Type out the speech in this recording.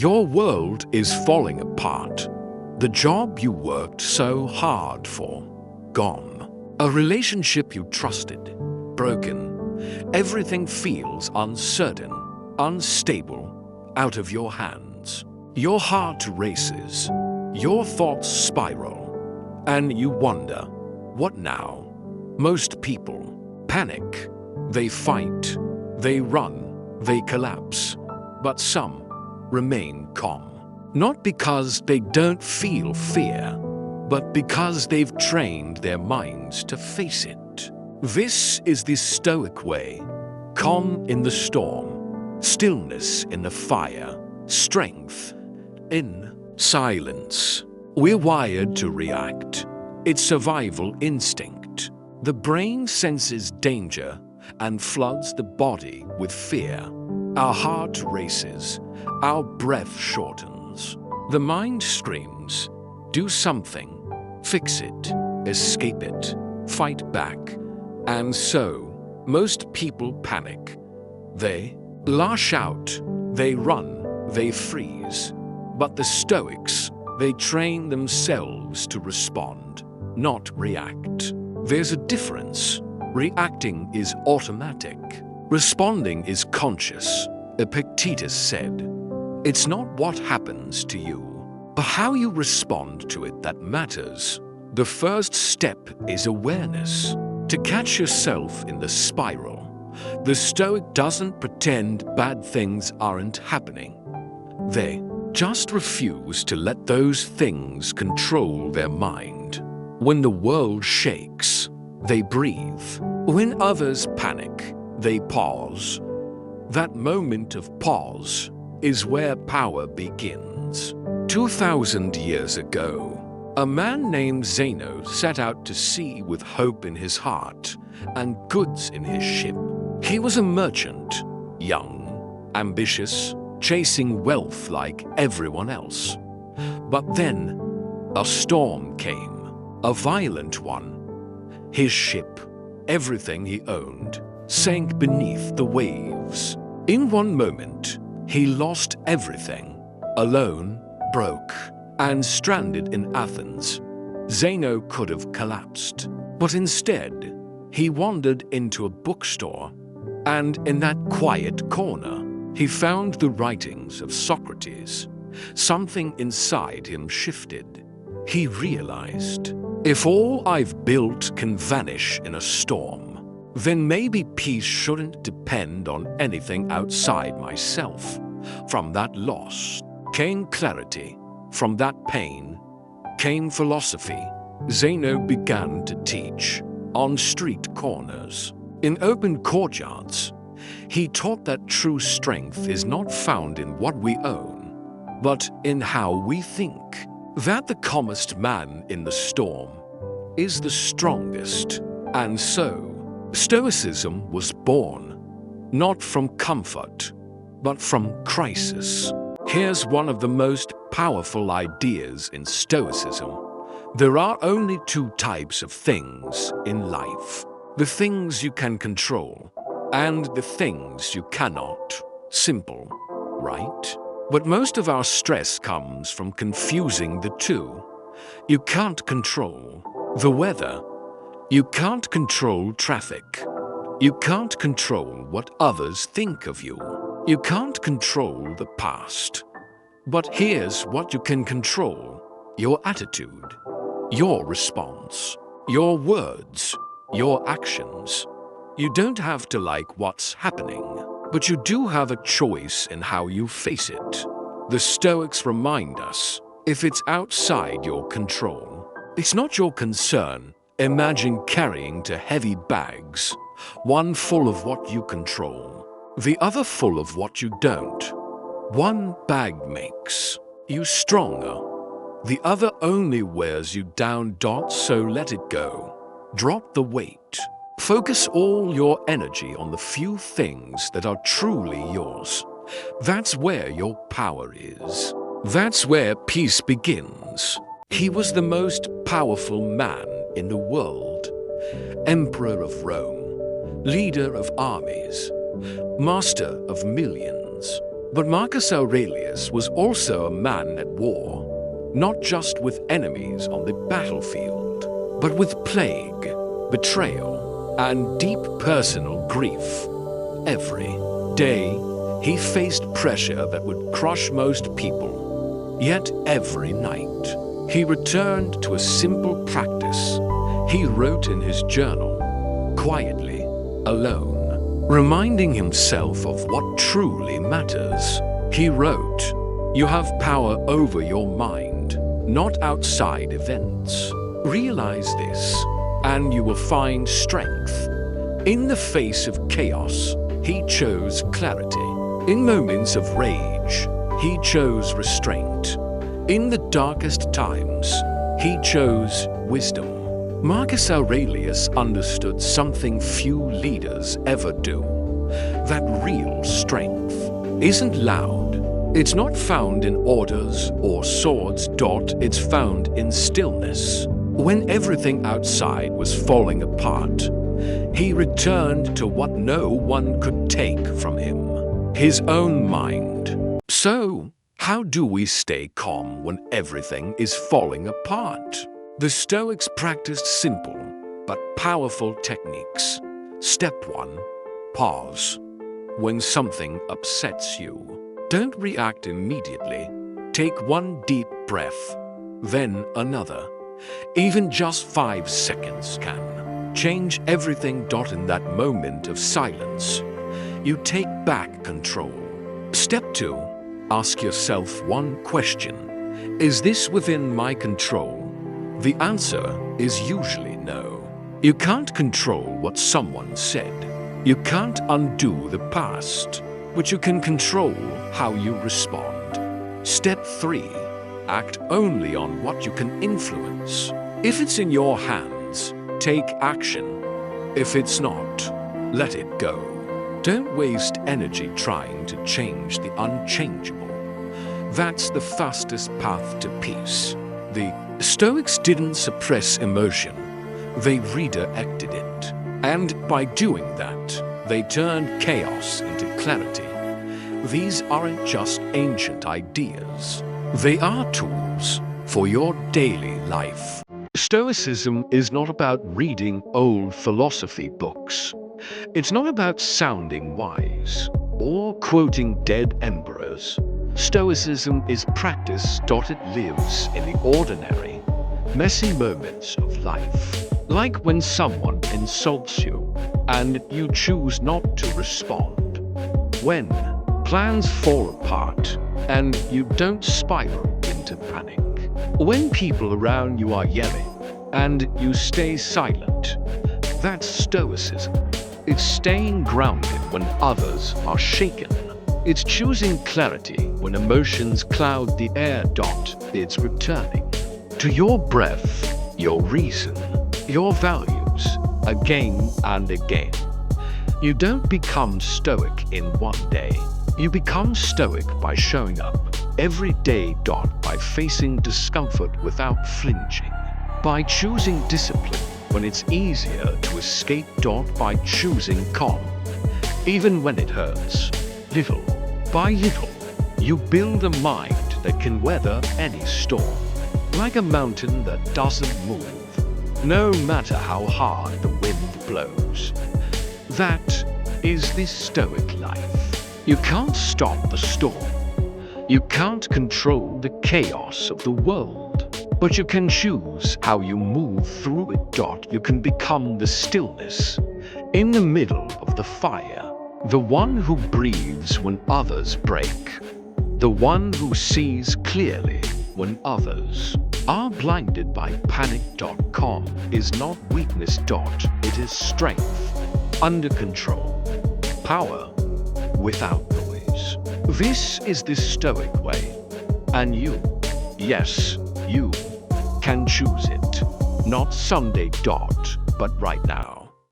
Your world is falling apart. The job you worked so hard for, gone. A relationship you trusted, broken. Everything feels uncertain, unstable, out of your hands. Your heart races, your thoughts spiral, and you wonder, what now? Most people panic, they fight, they run, they collapse, but some remain calm. Not because they don't feel fear, but because they've trained their minds to face it. This is the Stoic way. Calm in the storm, stillness in the fire, strength in silence. We're wired to react. It's survival instinct. The brain senses danger and floods the body with fear. Our heart races, our breath shortens. The mind screams, do something, fix it, escape it, fight back. And so, most people panic. They lash out, they run, they freeze. But the Stoics, they train themselves to respond, not react. There's a difference. Reacting is automatic. Responding is conscious. Epictetus said, "It's not what happens to you, but how you respond to it that matters." The first step is awareness. To catch yourself in the spiral, the Stoic doesn't pretend bad things aren't happening. They just refuse to let those things control their mind. When the world shakes, they breathe. When others panic, they pause. That moment of pause is where power begins. 2,000 years ago, a man named Zeno set out to sea with hope in his heart and goods in his ship. He was a merchant, young, ambitious, chasing wealth like everyone else. But then, a storm came, a violent one. His ship, everything he owned, sank beneath the waves. In one moment, he lost everything, alone, broke, and stranded in Athens. Zeno could have collapsed, but instead, he wandered into a bookstore, and in that quiet corner, he found the writings of Socrates. Something inside him shifted. He realized, if all I've built can vanish in a storm, then maybe peace shouldn't depend on anything outside myself. From that loss came clarity. From that pain came philosophy. Zeno began to teach on street corners, in open courtyards. He taught that true strength is not found in what we own, but in how we think. That the calmest man in the storm is the strongest. And so, Stoicism was born, not from comfort, but from crisis. Here's one of the most powerful ideas in Stoicism. There are only two types of things in life: the things you can control and the things you cannot. Simple, right? But most of our stress comes from confusing the two. You can't control the weather. You can't control traffic. You can't control what others think of you. You can't control the past. But here's what you can control: your attitude, your response, your words, your actions. You don't have to like what's happening, but you do have a choice in how you face it. The Stoics remind us, if it's outside your control, it's not your concern. Imagine carrying two heavy bags, one full of what you control, the other full of what you don't. One bag makes you stronger, the other only wears you down. So let it go. Drop the weight. Focus all your energy on the few things that are truly yours. That's where your power is. That's where peace begins. He was the most powerful man in the world. Emperor of Rome, leader of armies, master of millions. But Marcus Aurelius was also a man at war, not just with enemies on the battlefield, but with plague, betrayal, and deep personal grief. Every day, he faced pressure that would crush most people. Yet every night, he returned to a simple practice. He wrote in his journal, quietly, alone, reminding himself of what truly matters. He wrote, "You have power over your mind, not outside events. Realize this, and you will find strength." In the face of chaos, he chose clarity. In moments of rage, he chose restraint. In the darkest times, he chose wisdom. Marcus Aurelius understood something few leaders ever do, that real strength isn't loud. It's not found in orders or swords. It's found in stillness. When everything outside was falling apart, he returned to what no one could take from him, his own mind. So, how do we stay calm when everything is falling apart? The Stoics practiced simple but powerful techniques. Step 1. Pause. When something upsets you, don't react immediately. Take one deep breath, then another. Even just 5 seconds can change everything. In that moment of silence, you take back control. Step 2. Ask yourself one question. Is this within my control? The answer is usually no. You can't control what someone said. You can't undo the past, but you can control how you respond. Step 3. Act only on what you can influence. If it's in your hands, take action. If it's not, let it go. Don't waste energy trying to change the unchangeable. That's the fastest path to peace. The Stoics didn't suppress emotion, they redirected it. And by doing that, they turned chaos into clarity. These aren't just ancient ideas, they are tools for your daily life. Stoicism is not about reading old philosophy books. It's not about sounding wise or quoting dead emperors. Stoicism is practice. It lives in the ordinary, messy moments of life. Like when someone insults you and you choose not to respond. When plans fall apart and you don't spiral into panic. When people around you are yelling and you stay silent. That's Stoicism. It's staying grounded when others are shaken. It's choosing clarity when emotions cloud the air. It's returning to your breath, your reason, your values, again and again. You don't become stoic in one day. You become stoic by showing up every day. By facing discomfort without flinching. By choosing discipline when it's easier to escape. By choosing calm, even when it hurts. Little by little, you build a mind that can weather any storm. Like a mountain that doesn't move, no matter how hard the wind blows. That is the Stoic life. You can't stop the storm. You can't control the chaos of the world, but you can choose how you move through it. You can become the stillness in the middle of the fire. The one who breathes when others break. The one who sees clearly when others are blinded by panic. Calm is not weakness. It is strength under control. Power without noise. This is the Stoic way. And you, yes, you can choose it. Not someday. But right now.